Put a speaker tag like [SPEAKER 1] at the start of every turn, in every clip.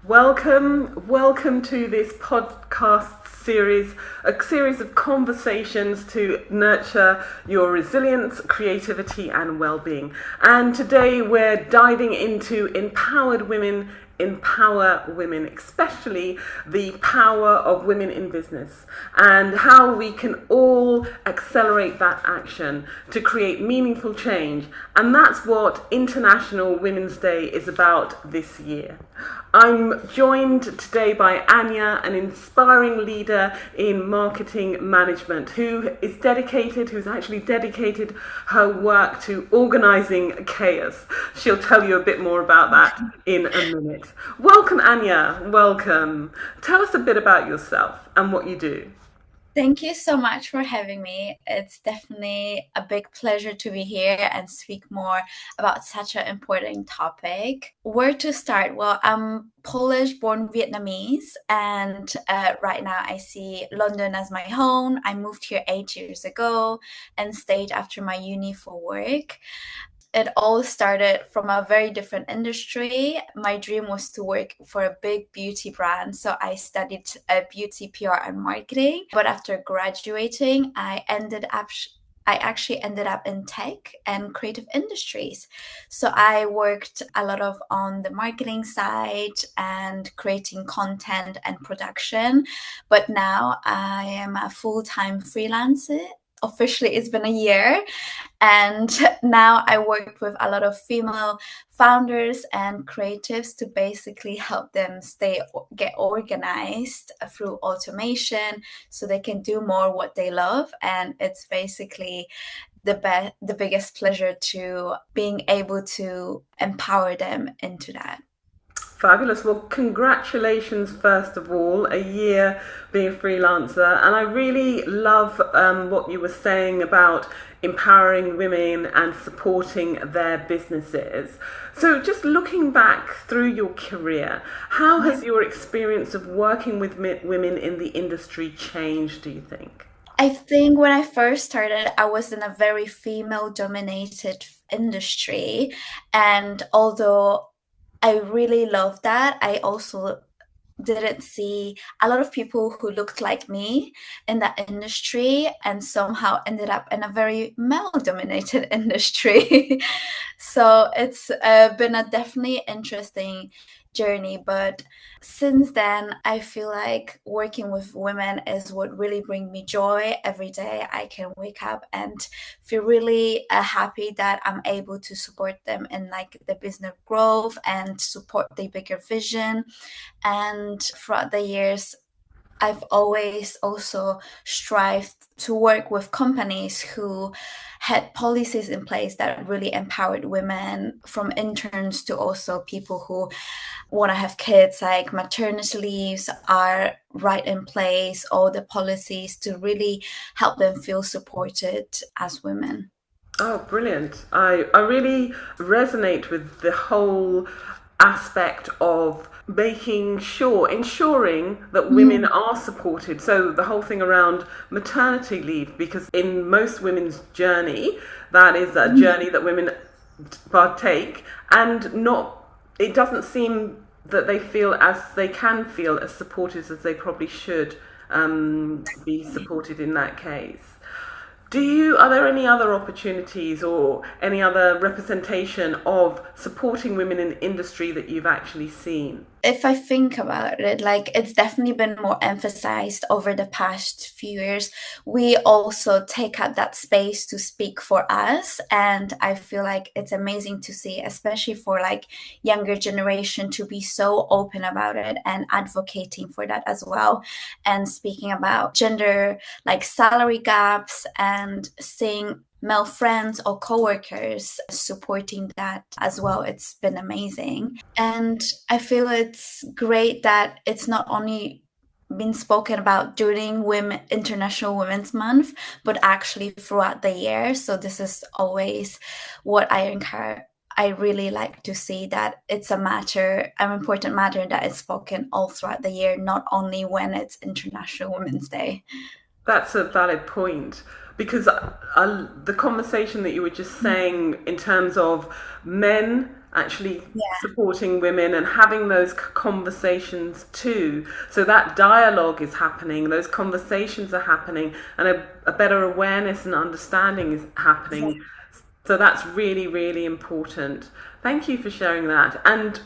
[SPEAKER 1] Welcome to this podcast series, a series of conversations to nurture your resilience, creativity, and well-being. And today we're diving into empowered women, empower women, especially the power of women in business and how we can all accelerate that action to create meaningful change. And that's what International Women's Day is about this year. I'm joined today by Ania, an inspiring leader in marketing management who's actually dedicated her work to organizing chaos. She'll tell you a bit more about that in a minute. Welcome, Ania. Welcome. Tell us a bit about yourself and what you do.
[SPEAKER 2] Thank you so much for having me. It's definitely a big pleasure to be here and speak more about such an important topic. Where to start? Well, I'm Polish born Vietnamese, and right now I see London as my home. I moved here 8 years ago and stayed after my uni for work. It all started from a very different industry. My dream was to work for a big beauty brand. So I studied beauty PR and marketing. But after graduating, I actually ended up in tech and creative industries. So I worked a lot on the marketing side and creating content and production. But now I am a full-time freelancer. Officially, it's been a year. And now I work with a lot of female founders and creatives to basically help them get organized through automation so they can do more what they love. And it's basically the biggest pleasure to being able to empower them into that.
[SPEAKER 1] Fabulous. Well, congratulations, first of all, a year being a freelancer. And I really love what you were saying about empowering women and supporting their businesses. So just looking back through your career, how has your experience of working with women in the industry changed, do you think?
[SPEAKER 2] I think when I first started, I was in a very female dominated industry. And although I really love that, I also didn't see a lot of people who looked like me in that industry and somehow ended up in a very male dominated industry. So it's been a definitely interesting journey. But since then, I feel like working with women is what really brings me joy. Every day I can wake up and feel really happy that I'm able to support them in like the business growth and support the bigger vision. And throughout the years, I've always also strived to work with companies who had policies in place that really empowered women, from interns to also people who want to have kids, like maternity leaves are right in place, all the policies to really help them feel supported as women.
[SPEAKER 1] Oh, brilliant. I really resonate with the whole aspect of ensuring that women are supported. So the whole thing around maternity leave, because in most women's journey, that is a journey that women partake, and it doesn't seem that they can feel as supported as they probably should be supported in that case. Are there any other opportunities or any other representation of supporting women in the industry that you've actually seen?
[SPEAKER 2] If I think about it, like it's definitely been more emphasized over the past few years. We also take up that space to speak for us. And I feel like it's amazing to see, especially for like younger generation, to be so open about it and advocating for that as well. And speaking about gender, like salary gaps, and seeing male friends or coworkers supporting that as well. It's been amazing. And I feel it's great that it's not only been spoken about during International Women's Month, but actually throughout the year. So this is always what I encourage. I really like to see that it's an important matter that is spoken all throughout the year, not only when it's International Women's Day.
[SPEAKER 1] That's a valid point, because the conversation that you were just saying in terms of men actually
[SPEAKER 2] Yeah.
[SPEAKER 1] supporting women and having those conversations too. So that dialogue is happening, those conversations are happening, and a better awareness and understanding is happening. So that's really, really important. Thank you for sharing that. And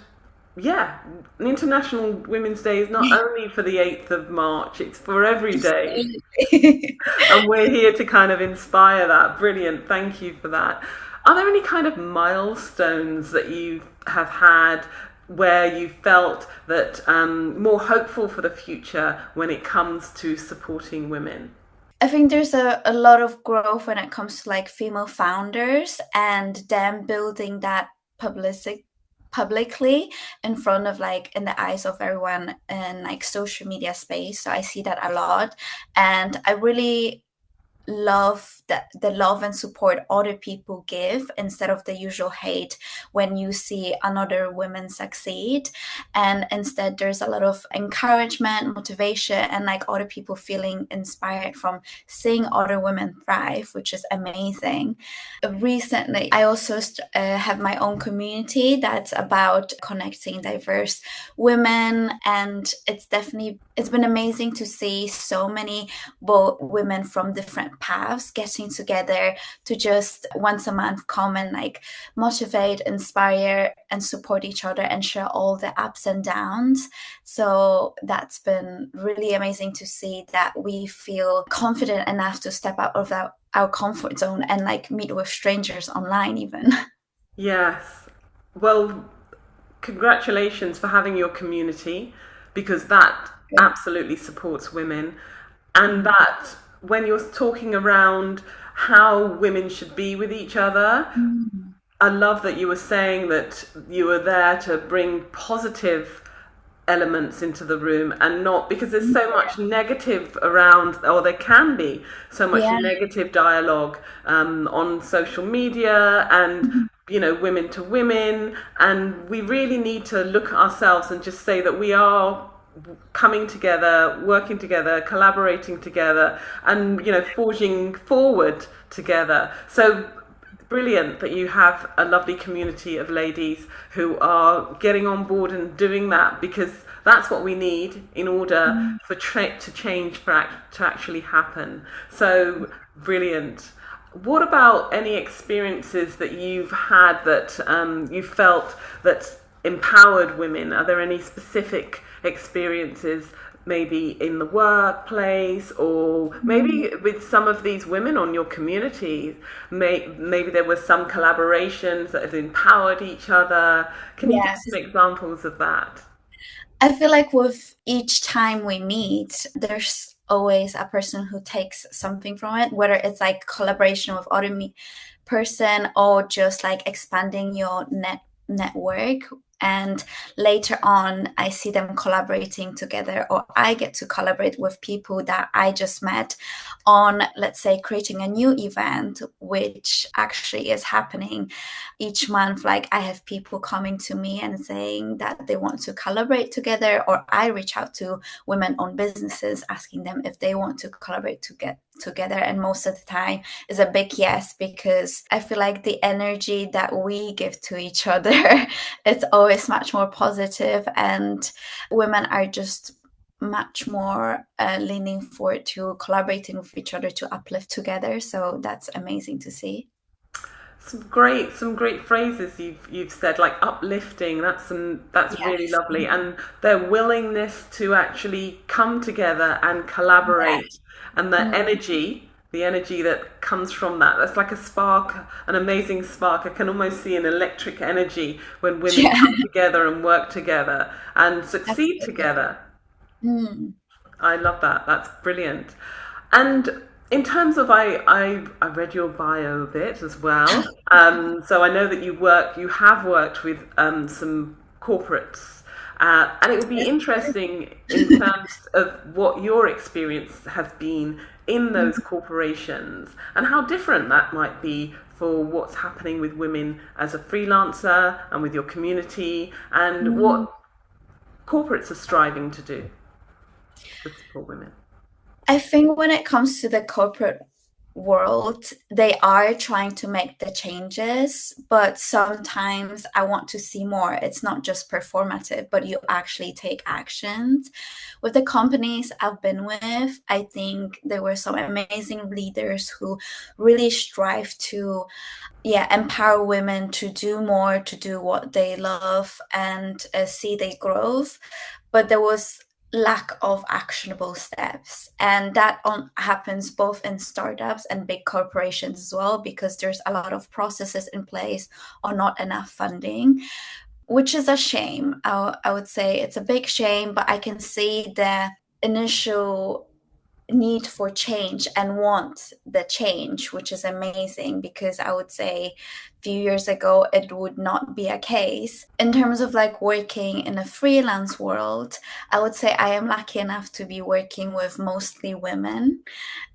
[SPEAKER 1] yeah, International Women's Day is not only for the 8th of March, it's for every day.
[SPEAKER 2] Absolutely.
[SPEAKER 1] And we're here to kind of inspire that. Brilliant. Thank you for that. Are there any kind of milestones that you have had where you felt that more hopeful for the future when it comes to supporting women?
[SPEAKER 2] I think there's a lot of growth when it comes to like female founders and them building that publicity publicly in front of like in the eyes of everyone in like social media space. So I see that a lot. And I really love that the love and support other people give instead of the usual hate when you see another woman succeed, and instead there's a lot of encouragement, motivation, and like other people feeling inspired from seeing other women thrive, which is amazing. Recently I also have my own community that's about connecting diverse women, and it's been amazing to see so many both women from different paths getting together to just once a month come and like motivate, inspire, and support each other and share all the ups and downs. So that's been really amazing to see that we feel confident enough to step out of our comfort zone and like meet with strangers online even.
[SPEAKER 1] Yes. Well, congratulations for having your community because that absolutely supports women. And that when you're talking around how women should be with each other,
[SPEAKER 2] Mm.
[SPEAKER 1] I love that you were saying that you were there to bring positive elements into the room and not because there's so much negative around, or there can be so much
[SPEAKER 2] Yeah.
[SPEAKER 1] negative dialogue on social media and women to women, and we really need to look at ourselves and just say that we are coming together, working together, collaborating together, and forging forward together. So brilliant that you have a lovely community of ladies who are getting on board and doing that, because that's what we need in order for to change to actually happen. So brilliant. What about any experiences that you've had that you felt that empowered women? Are there any specific experiences, maybe in the workplace or maybe with some of these women on your community? Maybe there were some collaborations that have empowered each other. Can you give
[SPEAKER 2] Yes.
[SPEAKER 1] some examples of that?
[SPEAKER 2] I feel like with each time we meet, there's always a person who takes something from it, whether it's like collaboration with other person or just like expanding your network. And later on, I see them collaborating together, or I get to collaborate with people that I just met on, let's say, creating a new event, which actually is happening each month. Like I have people coming to me and saying that they want to collaborate together, or I reach out to women-owned businesses asking them if they want to collaborate to get together. And most of the time is a big yes, because I feel like the energy that we give to each other it's always much more positive, and women are just much more leaning forward to collaborating with each other to uplift together. So that's amazing to see.
[SPEAKER 1] Some great phrases you've said, like uplifting. That's really
[SPEAKER 2] Yes.
[SPEAKER 1] lovely, and their willingness to actually come together and
[SPEAKER 2] Yeah.
[SPEAKER 1] collaborate, and
[SPEAKER 2] Mm.
[SPEAKER 1] the energy that comes from that. That's like a spark, an amazing spark. I can almost see an electric energy when women
[SPEAKER 2] Yeah.
[SPEAKER 1] come together and work together and succeed
[SPEAKER 2] Absolutely.
[SPEAKER 1] together.
[SPEAKER 2] Mm.
[SPEAKER 1] I love that. That's brilliant. And in terms of, I read your bio a bit as well. So I know that you have worked with some corporates. And it would be interesting in terms of what your experience has been in those corporations and how different that might be for what's happening with women as a freelancer and with your community, and
[SPEAKER 2] Mm.
[SPEAKER 1] what corporates are striving to do to support women.
[SPEAKER 2] I think when it comes to the corporate world, they are trying to make the changes, but sometimes I want to see more. It's not just performative, but you actually take actions. With the companies I've been with, I think there were some amazing leaders who really strive to, yeah, empower women to do more, to do what they love, and see their growth. But there was lack of actionable steps, and that happens both in startups and big corporations as well, because there's a lot of processes in place or not enough funding, which is a shame. I would say it's a big shame, but I can see the initial need for change and want the change, which is amazing, because I would say a few years ago it would not be a case. In terms of like working in a freelance world, I would say I am lucky enough to be working with mostly women.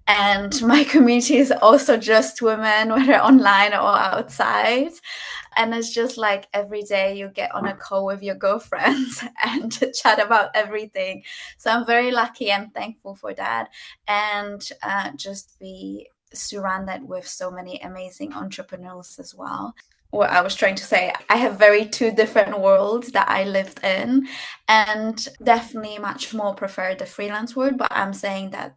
[SPEAKER 2] And my community is also just women, whether online or outside. And it's just like every day you get on a call with your girlfriends and chat about everything. So I'm very lucky and thankful for that. And just be surrounded with so many amazing entrepreneurs as well. What I was trying to say, I have very two different worlds that I lived in, and definitely much more prefer the freelance world. But I'm saying that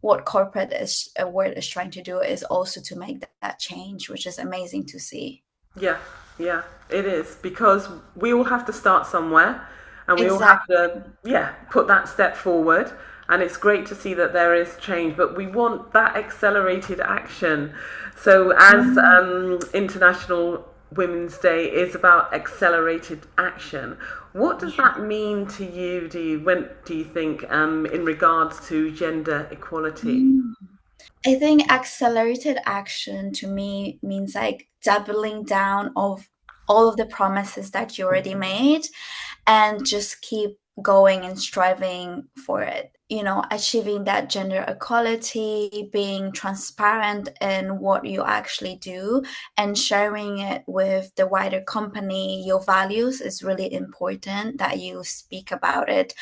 [SPEAKER 2] what corporate is a word is trying to do is also to make that change, which is amazing to see.
[SPEAKER 1] Yeah, yeah, it is, because we all have to start somewhere, and we all have
[SPEAKER 2] Exactly.
[SPEAKER 1] to, yeah, put that step forward. And it's great to see that there is change, but we want that accelerated action. So, as
[SPEAKER 2] Mm.
[SPEAKER 1] International Women's Day is about accelerated action, what does
[SPEAKER 2] Yeah.
[SPEAKER 1] that mean to you? Do you think in regards to gender equality?
[SPEAKER 2] Mm. I think accelerated action to me means like doubling down of all of the promises that you already made and just keep going and striving for it. You know, achieving that gender equality, being transparent in what you actually do, and sharing it with the wider company. Your values is really important that you speak about it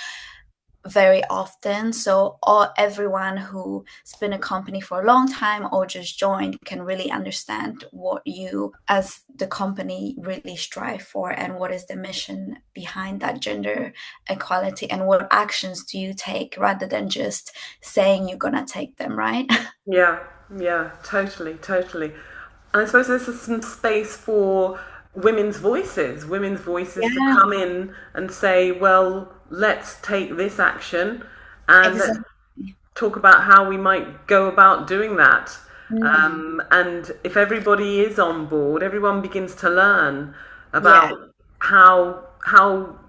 [SPEAKER 2] very often, so everyone who's been a company for a long time or just joined can really understand what you as the company really strive for, and what is the mission behind that gender equality, and what actions do you take rather than just saying you're gonna take them, right?
[SPEAKER 1] Yeah, yeah, totally, totally. And I suppose this is some space for women's voices to
[SPEAKER 2] Yeah,
[SPEAKER 1] come in and say, well, let's take this action and let's
[SPEAKER 2] exactly.
[SPEAKER 1] talk about how we might go about doing that.
[SPEAKER 2] Mm.
[SPEAKER 1] And if everybody is on board, everyone begins to learn
[SPEAKER 2] Yeah,
[SPEAKER 1] about how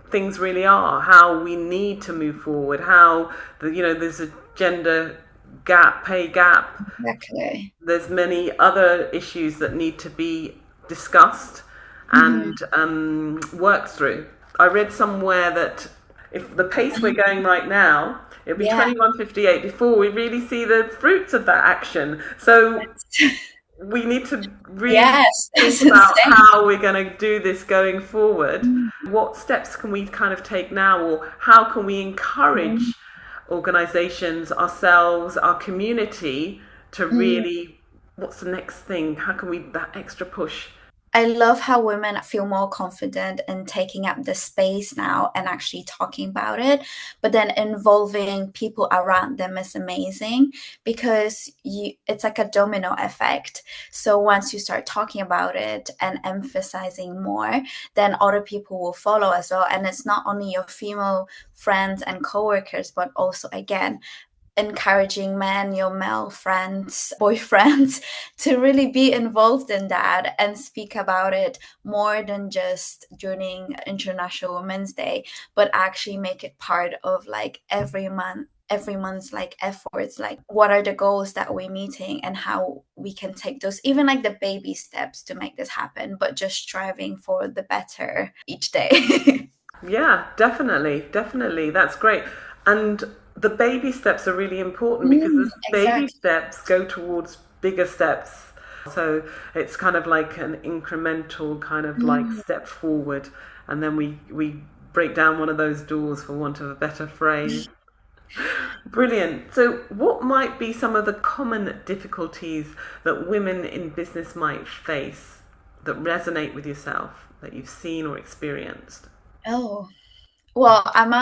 [SPEAKER 1] things really are, how we need to move forward, how there's a gender gap, pay gap.
[SPEAKER 2] exactly.
[SPEAKER 1] There's many other issues that need to be discussed
[SPEAKER 2] Mhm.
[SPEAKER 1] and worked through. I read somewhere that if the pace we're going right now, it'll be
[SPEAKER 2] Yeah.
[SPEAKER 1] 21:58 before we really see the fruits of that action. So we need to really
[SPEAKER 2] Yes,
[SPEAKER 1] think
[SPEAKER 2] that's
[SPEAKER 1] about
[SPEAKER 2] insane.
[SPEAKER 1] how we're going to do this going forward. What steps can we kind of take now, or how can we encourage organizations, ourselves, our community to
[SPEAKER 2] Mm.
[SPEAKER 1] really, what's the next thing? How can we, that extra push?
[SPEAKER 2] I love how women feel more confident in taking up the space now and actually talking about it, but then involving people around them is amazing, because it's like a domino effect. So once you start talking about it and emphasizing more, then other people will follow as well. And it's not only your female friends and coworkers, but also again encouraging men, your male friends, boyfriends, to really be involved in that and speak about it more than just during International Women's Day, but actually make it part of like every month's like efforts, like what are the goals that we're meeting and how we can take those, even like the baby steps to make this happen, but just striving for the better each day.
[SPEAKER 1] Yeah, definitely, definitely. That's great. And the baby steps are really important because
[SPEAKER 2] Mm,
[SPEAKER 1] the baby
[SPEAKER 2] exactly.
[SPEAKER 1] steps go towards bigger steps. So it's kind of like an incremental kind of like
[SPEAKER 2] Mm.
[SPEAKER 1] step forward, and then we break down one of those doors, for want of a better phrase. Brilliant. So, what might be some of the common difficulties that women in business might face that resonate with yourself, that you've seen or experienced?
[SPEAKER 2] Oh, well, I'm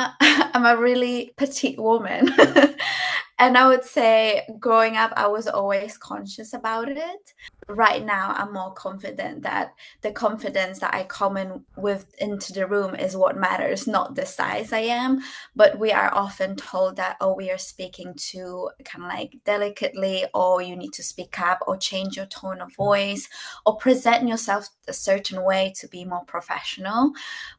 [SPEAKER 2] a really petite woman. And I would say growing up, I was always conscious about it. Right now, I'm more confident that the confidence that I come in with into the room is what matters, not the size I am. But we are often told that, oh, we are speaking too kind of like delicately, or you need to speak up, or change your tone of voice, or present yourself a certain way to be more professional.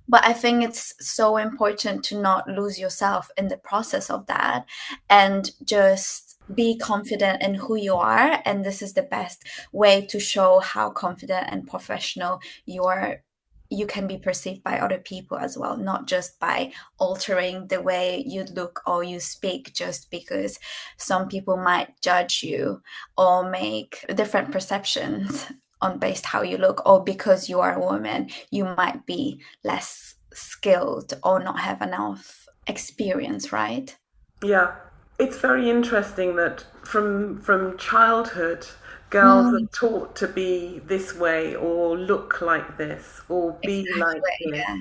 [SPEAKER 2] But I think it's so important to not lose yourself in the process of that and just be confident in who you are. And this is the best way to show how confident and professional you are. You can be perceived by other people as well, not just by altering the way you look or you speak, just because some people might judge you or make different perceptions on based how you look, or because you are a woman, you might be less skilled or not have enough experience, right?
[SPEAKER 1] Yeah, it's very interesting that from childhood, girls are
[SPEAKER 2] Mm,
[SPEAKER 1] taught to be this way or look like this or be like
[SPEAKER 2] exactly.
[SPEAKER 1] this.
[SPEAKER 2] Yeah.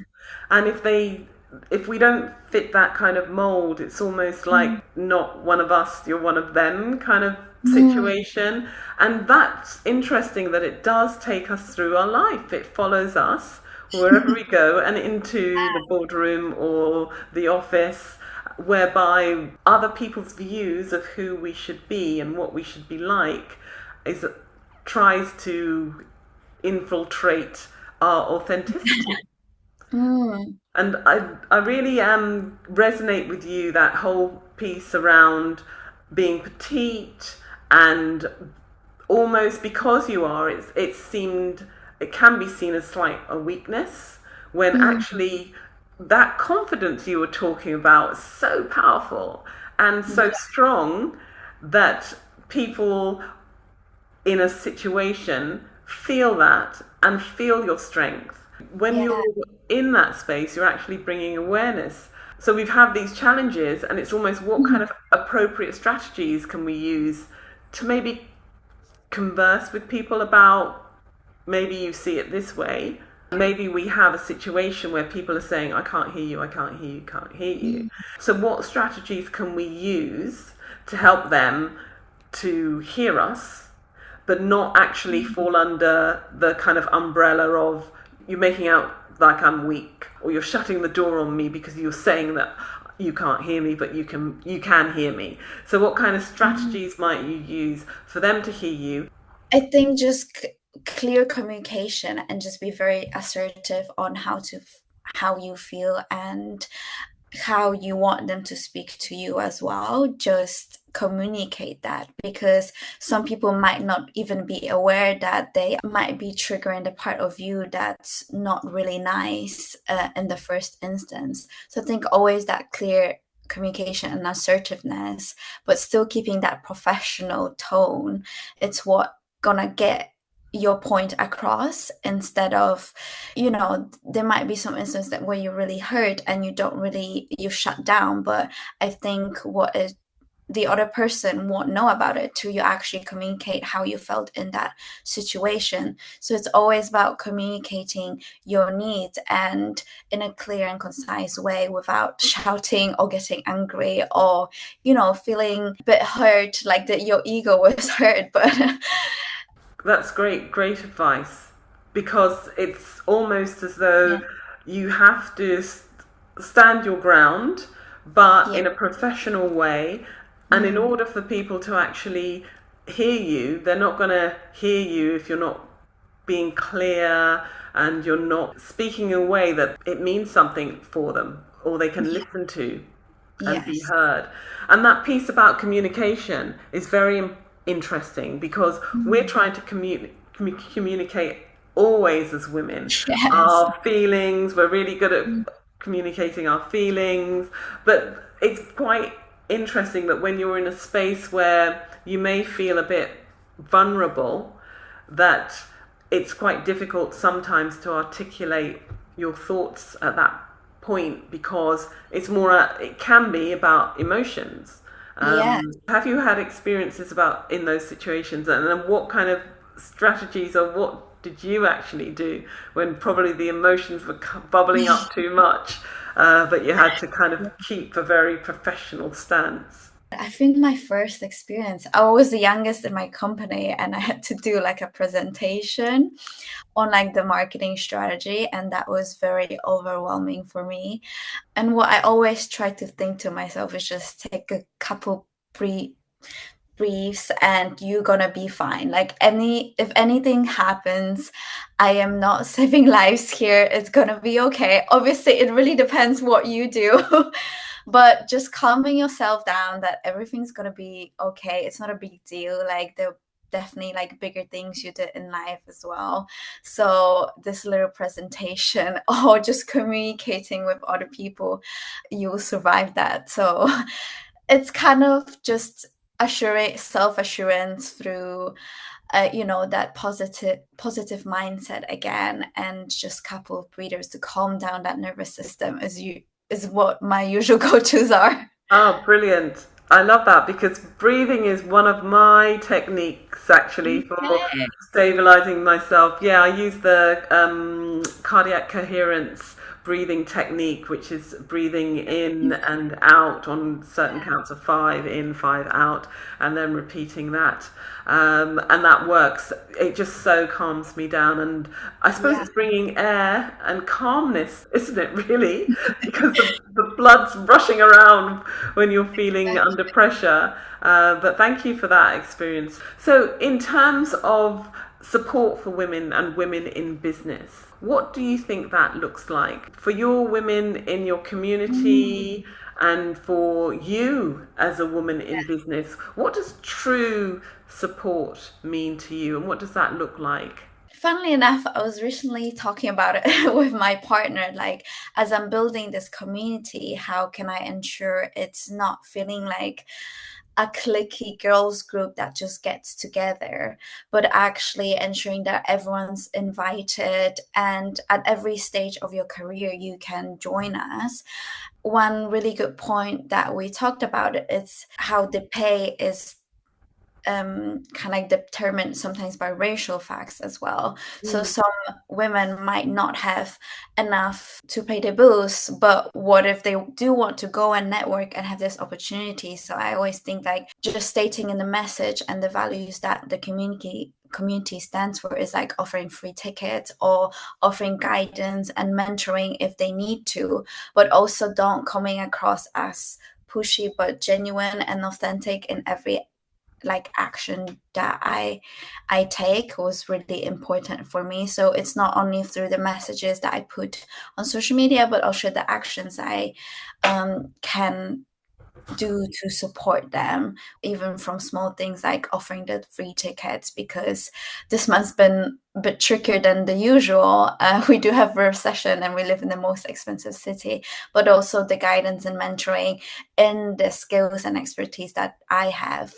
[SPEAKER 1] And if we don't fit that kind of mold, it's almost like
[SPEAKER 2] Mm,
[SPEAKER 1] not one of us, you're one of them kind of
[SPEAKER 2] mm,
[SPEAKER 1] situation. And that's interesting that it does take us through our life. It follows us wherever we go and into the boardroom or the office, whereby other people's views of who we should be and what we should be like is tries to infiltrate our authenticity.
[SPEAKER 2] mm,
[SPEAKER 1] And I really resonate with you that whole piece around being petite and almost because you are, it can be seen as slight a weakness when
[SPEAKER 2] mm.
[SPEAKER 1] actually that confidence you were talking about is so powerful and so
[SPEAKER 2] Yeah,
[SPEAKER 1] strong that people in a situation feel that and feel your strength. When
[SPEAKER 2] yeah.
[SPEAKER 1] you're in that space, you're actually bringing awareness. So we've had these challenges, and it's almost what kind
[SPEAKER 2] Mm,
[SPEAKER 1] of appropriate strategies can we use to maybe converse with people about maybe you see it this way. Maybe we have a situation where people are saying, I can't hear you, I can't hear you, can't hear you.
[SPEAKER 2] mm,
[SPEAKER 1] So, what strategies can we use to help them to hear us, but not actually
[SPEAKER 2] mm.
[SPEAKER 1] fall under the kind of umbrella of you making out like I'm weak, or you're shutting the door on me because you're saying that you can't hear me, but you can hear me. So, what kind of strategies might you use for them to hear you?
[SPEAKER 2] I think just clear communication and just be very assertive on how you feel and how you want them to speak to you as well. Just communicate that, because some people might not even be aware that they might be triggering the part of you that's not really nice in the first instance. So I think always that clear communication and assertiveness, but still keeping that professional tone. It's what gonna get your point across, instead of, there might be some instances that where you're really hurt and you shut down. But I think what is the other person won't know about it till you actually communicate how you felt in that situation. So it's always about communicating your needs, and in a clear and concise way, without shouting or getting angry, or feeling a bit hurt, like that your ego was hurt. But
[SPEAKER 1] That's great, great advice. Because it's almost as though
[SPEAKER 2] yeah,
[SPEAKER 1] you have to stand your ground, but
[SPEAKER 2] yeah.
[SPEAKER 1] in a professional way. And in
[SPEAKER 2] Mm,
[SPEAKER 1] order for people to actually hear you, they're not going to hear you if you're not being clear and you're not speaking in a way that it means something for them or they can listen to and be
[SPEAKER 2] yes.
[SPEAKER 1] heard. And that piece about communication is very interesting because we're
[SPEAKER 2] Mm,
[SPEAKER 1] trying to communicate always as women
[SPEAKER 2] yes.
[SPEAKER 1] our feelings. We're really good at
[SPEAKER 2] Mm,
[SPEAKER 1] communicating our feelings, but it's quite interesting that when you're in a space where you may feel a bit vulnerable, that it's quite difficult sometimes to articulate your thoughts at that point because it can be about emotions
[SPEAKER 2] Yeah.
[SPEAKER 1] Have you had experiences about in those situations, and then what kind of strategies or what did you actually do when probably the emotions were bubbling up too much, but you had to kind of keep a very professional stance?
[SPEAKER 2] I think my first experience, I was the youngest in my company and I had to do like a presentation on like the marketing strategy, and that was very overwhelming for me. And what I always try to think to myself is just take a couple briefs and you're gonna be fine. Like if anything happens, I am not saving lives here. It's gonna be okay. Obviously, it really depends what you do. But just calming yourself down that everything's gonna be okay. It's not a big deal. Like there definitely like bigger things you did in life as well. So this little presentation or just communicating with other people, you will survive that. So it's kind of just assuring self-assurance through that positive mindset again, and just couple of breathers to calm down that nervous system is what my usual go-tos are.
[SPEAKER 1] Oh, brilliant. I love that because breathing is one of my techniques actually for
[SPEAKER 2] Okay.
[SPEAKER 1] stabilizing myself. Yeah, I use the cardiac coherence breathing technique, which is breathing in and out on certain counts of five in, five out, and then repeating that. And that works. It just so calms me down. And I suppose
[SPEAKER 2] Yeah.
[SPEAKER 1] it's bringing air and calmness, isn't it, really? Because the blood's rushing around when you're feeling under pressure. But thank you for that experience. So, in terms of support for women and women in business, what do you think that looks like for your women in your community and for you as a woman in business? What does true support mean to you, and what does that look like?
[SPEAKER 2] Funnily enough, I was recently talking about it with my partner. Like, as I'm building this community, how can I ensure it's not feeling like a cliquey girls group that just gets together, but actually ensuring that everyone's invited and at every stage of your career you can join us. One really good point that we talked about is how the pay is kind of like determined sometimes by racial facts as well. So
[SPEAKER 1] Mm.
[SPEAKER 2] some women might not have enough to pay their bills, but what if they do want to go and network and have this opportunity? So I always think like just stating in the message and the values that the community stands for is like offering free tickets or offering guidance and mentoring if they need to, but also don't coming across as pushy, but genuine and authentic in every like action that I take was really important for me. So it's not only through the messages that I put on social media, but also the actions I can do to support them, even from small things like offering the free tickets, because this month's been a bit trickier than the usual. We do have a recession and we live in the most expensive city, but also the guidance and mentoring in the skills and expertise that I have.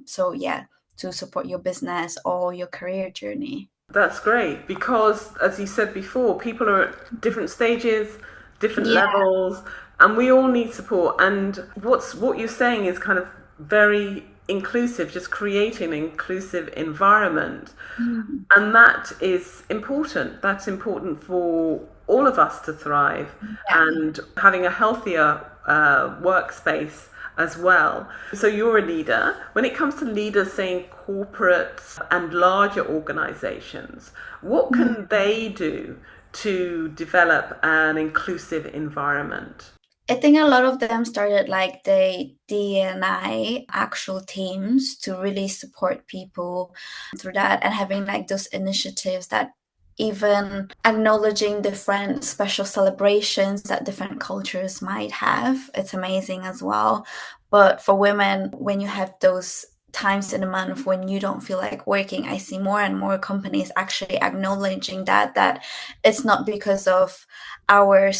[SPEAKER 2] So yeah, to support your business or your career journey.
[SPEAKER 1] That's great because, as you said before, people are at different stages, different
[SPEAKER 2] Yeah.
[SPEAKER 1] levels, and we all need support. And what you're saying is kind of very inclusive, just creating an inclusive environment,
[SPEAKER 2] Mm.
[SPEAKER 1] and that is important. That's important for all of us to thrive,
[SPEAKER 2] Yeah.
[SPEAKER 1] and having a healthier workspace as well. So you're a leader. When it comes to leaders, say in corporates and larger organizations, what can they do to develop an inclusive environment?
[SPEAKER 2] I think a lot of them started like the D&I actual teams to really support people through that, and having like those initiatives that even acknowledging different special celebrations that different cultures might have. It's amazing as well. But for women, when you have those times in a month when you don't feel like working, I see more and more companies actually acknowledging that it's not because of our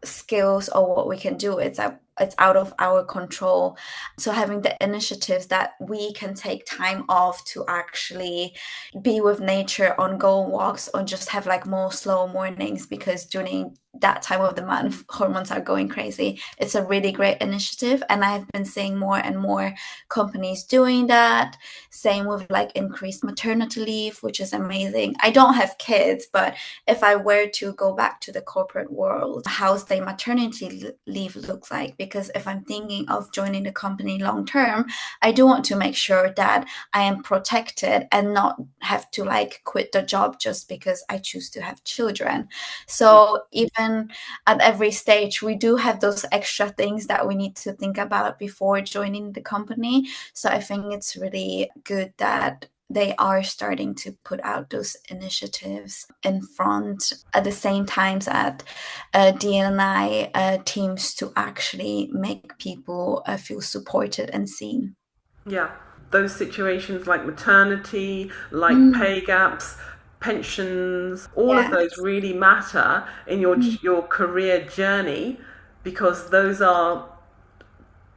[SPEAKER 2] skills or what we can do. It's it's out of our control. So having the initiatives that we can take time off to actually be with nature on go walks, or just have like more slow mornings, because during that time of the month hormones are going crazy. It's a really great initiative, and I've been seeing more and more companies doing that. Same with like increased maternity leave, which is amazing. I don't have kids, but if I were to go back to the corporate world, how's the maternity leave looks like? Because if I'm thinking of joining the company long term, I do want to make sure that I am protected and not have to like quit the job just because I choose to have children. So even at every stage, we do have those extra things that we need to think about before joining the company. So I think it's really good that they are starting to put out those initiatives in front at the same time at D&I teams to actually make people feel supported and seen.
[SPEAKER 1] Yeah, those situations like maternity, like pay gaps, pensions, all of those
[SPEAKER 2] Yes.
[SPEAKER 1] really matter in your career journey, because those are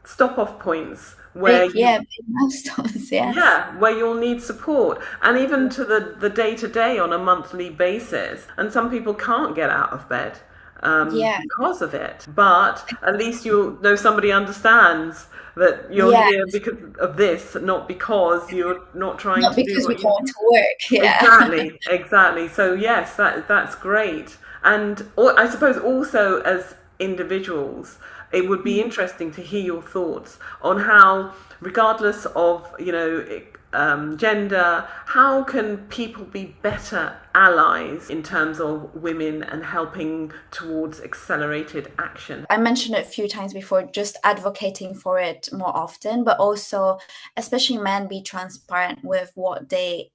[SPEAKER 1] stop off points where
[SPEAKER 2] Big milestones, yes.
[SPEAKER 1] yeah, where you'll need support, and even to the day to day on a monthly basis. And some people can't get out of bed
[SPEAKER 2] Yeah.
[SPEAKER 1] because of it. But at least you know somebody understands that you're
[SPEAKER 2] Yeah.
[SPEAKER 1] here because of this, not because you're not trying
[SPEAKER 2] Not
[SPEAKER 1] to do
[SPEAKER 2] because we
[SPEAKER 1] what
[SPEAKER 2] don't
[SPEAKER 1] you.
[SPEAKER 2] want to work. Yeah.
[SPEAKER 1] Exactly, exactly. So yes, that's great. And I suppose also as individuals, it would be interesting to hear your thoughts on how, regardless of gender, how can people be better allies in terms of women and helping towards accelerated action?
[SPEAKER 2] I mentioned it a few times before, just advocating for it more often, but also, especially men, be transparent with what they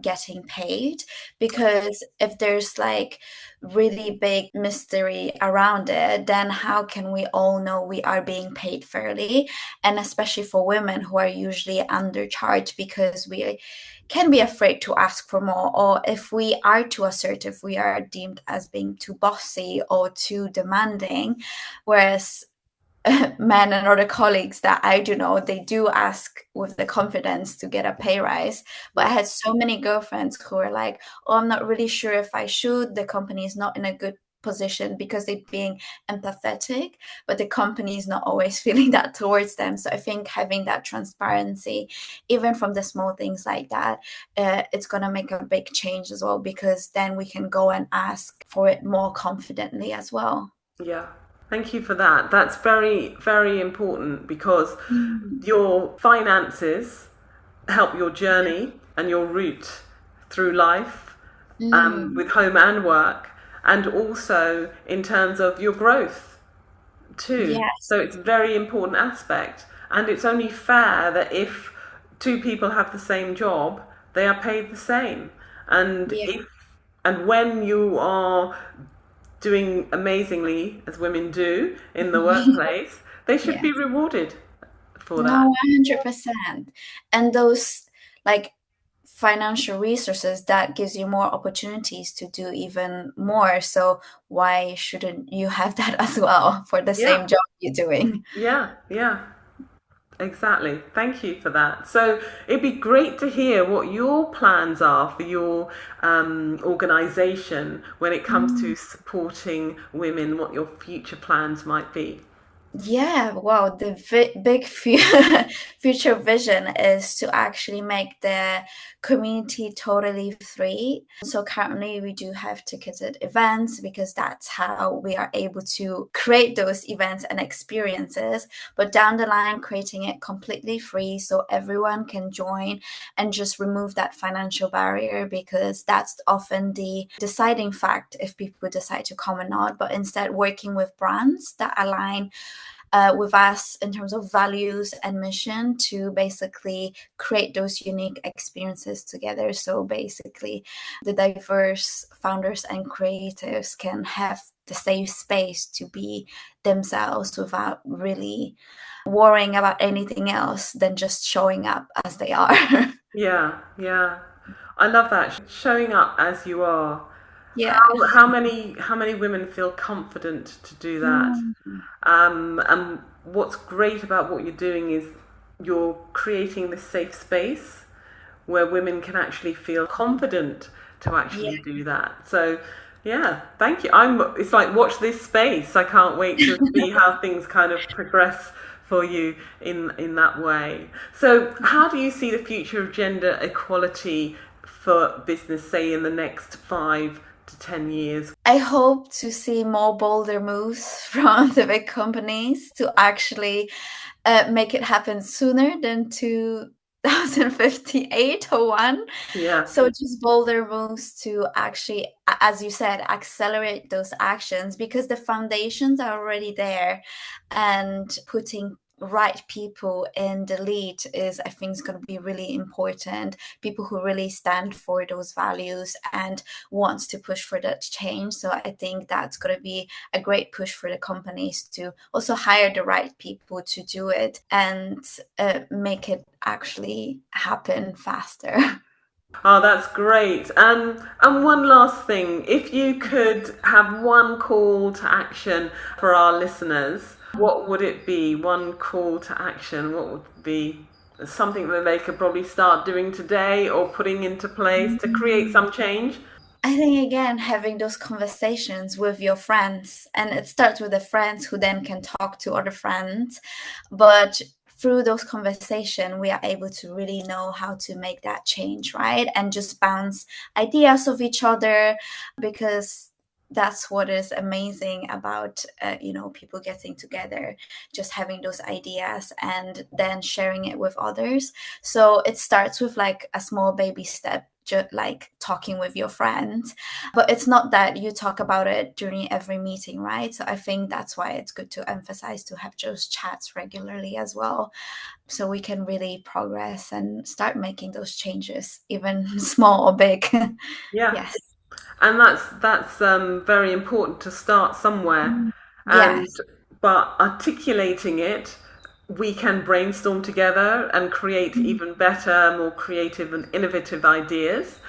[SPEAKER 2] getting paid, because if there's like really big mystery around it, then how can we all know we are being paid fairly? And especially for women who are usually undercharged because we can be afraid to ask for more, or if we are too assertive, we are deemed as being too bossy or too demanding. Whereas men and other colleagues that I do know, they do ask with the confidence to get a pay rise. But I had so many girlfriends who were like, oh, I'm not really sure if I should. The company is not in a good position, because they're being empathetic, but the company is not always feeling that towards them. So I think having that transparency, even from the small things like that, it's going to make a big change as well, because then we can go and ask for it more confidently as well.
[SPEAKER 1] Yeah. Thank you for that. That's very, very important, because
[SPEAKER 2] Mm.
[SPEAKER 1] your finances help your journey and your route through life,
[SPEAKER 2] Mm.
[SPEAKER 1] with home and work, and also in terms of your growth too.
[SPEAKER 2] Yes.
[SPEAKER 1] So it's a very important aspect. And it's only fair that if two people have the same job, they are paid the same. And
[SPEAKER 2] Yeah.
[SPEAKER 1] if and when you are doing amazingly, as women do in the workplace, they should
[SPEAKER 2] Yeah.
[SPEAKER 1] be rewarded for
[SPEAKER 2] No,
[SPEAKER 1] that.
[SPEAKER 2] 100%. And those like financial resources, that gives you more opportunities to do even more. So why shouldn't you have that as well for the
[SPEAKER 1] Yeah,
[SPEAKER 2] same job you're doing?
[SPEAKER 1] yeah, yeah. Exactly. Thank you for that. So it'd be great to hear what your plans are for your organization when it comes to supporting women, what your future plans might be.
[SPEAKER 2] Yeah, wow. The big future vision is to actually make the community totally free. So currently we do have ticketed events, because that's how we are able to create those events and experiences. But down the line, creating it completely free so everyone can join, and just remove that financial barrier, because that's often the deciding fact if people decide to come or not. But instead, working with brands that align with us in terms of values and mission, to basically create those unique experiences together. So basically, the diverse founders and creatives can have the safe space to be themselves without really worrying about anything else than just showing up as they are.
[SPEAKER 1] Yeah, yeah. I love that. Showing up as you are.
[SPEAKER 2] Yeah.
[SPEAKER 1] How many women feel confident to do that?
[SPEAKER 2] Mm.
[SPEAKER 1] And what's great about what you're doing is you're creating this safe space where women can actually feel confident to
[SPEAKER 2] Yeah.
[SPEAKER 1] actually do that. So, yeah, thank you. It's like watch this space. I can't wait to see how things kind of progress for you in that way. So, how do you see the future of gender equality for business, say in the next 5 to 10 years?
[SPEAKER 2] I hope to see more bolder moves from the big companies to actually make it happen sooner than 2058 or one.
[SPEAKER 1] Yeah.
[SPEAKER 2] So just bolder moves to actually, as you said, accelerate those actions because the foundations are already there, and putting right people in the lead is, I think, is going to be really important. People who really stand for those values and wants to push for that change. So I think that's going to be a great push for the companies to also hire the right people to do it and make it actually happen faster.
[SPEAKER 1] Oh, that's great. And one last thing, if you could have one call to action for our listeners, what would it be? One call to action. What would be something that they could probably start doing today or putting into place to create some change?
[SPEAKER 2] I think again, having those conversations with your friends, and it starts with the friends who then can talk to other friends. But through those conversations, we are able to really know how to make that change, right? And just bounce ideas of each other, because that's what is amazing about people getting together, just having those ideas and then sharing it with others. So it starts with like a small baby step, just like talking with your friends, but it's not that you talk about it during every meeting, right? So I think that's why it's good to emphasize to have those chats regularly as well, so we can really progress and start making those changes, even small or big.
[SPEAKER 1] Yeah.
[SPEAKER 2] Yes.
[SPEAKER 1] And that's very important to start somewhere.
[SPEAKER 2] Mm.
[SPEAKER 1] And
[SPEAKER 2] Yes.
[SPEAKER 1] but articulating it, we can brainstorm together and create
[SPEAKER 2] Mm.
[SPEAKER 1] even better, more creative and innovative ideas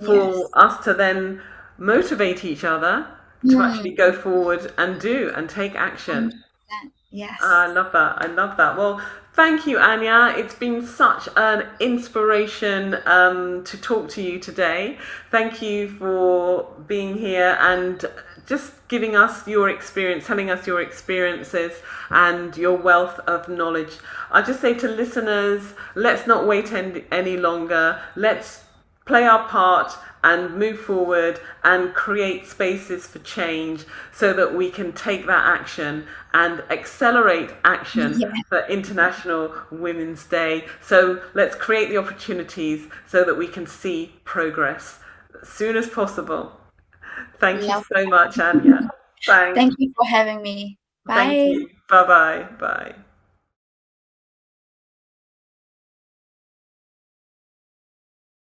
[SPEAKER 1] for
[SPEAKER 2] Yes.
[SPEAKER 1] us to then motivate each other to
[SPEAKER 2] Mm.
[SPEAKER 1] actually go forward and do and take action.
[SPEAKER 2] 100%.
[SPEAKER 1] I
[SPEAKER 2] Yes.
[SPEAKER 1] love that. I love that. Well, thank you, Anya. It's been such an inspiration to talk to you today. Thank you for being here and just giving us your experience, telling us your experiences and your wealth of knowledge. I just say to listeners, let's not wait any longer. Let's play our part and move forward and create spaces for change so that we can take that action and accelerate action
[SPEAKER 2] Yeah.
[SPEAKER 1] for International Women's Day. So let's create the opportunities so that we can see progress as soon as possible. Thank you
[SPEAKER 2] Love
[SPEAKER 1] so much, Anya.
[SPEAKER 2] it.
[SPEAKER 1] Thanks.
[SPEAKER 2] Thank you for having me.
[SPEAKER 1] Thank
[SPEAKER 2] Bye.
[SPEAKER 1] you. Bye-bye. Bye.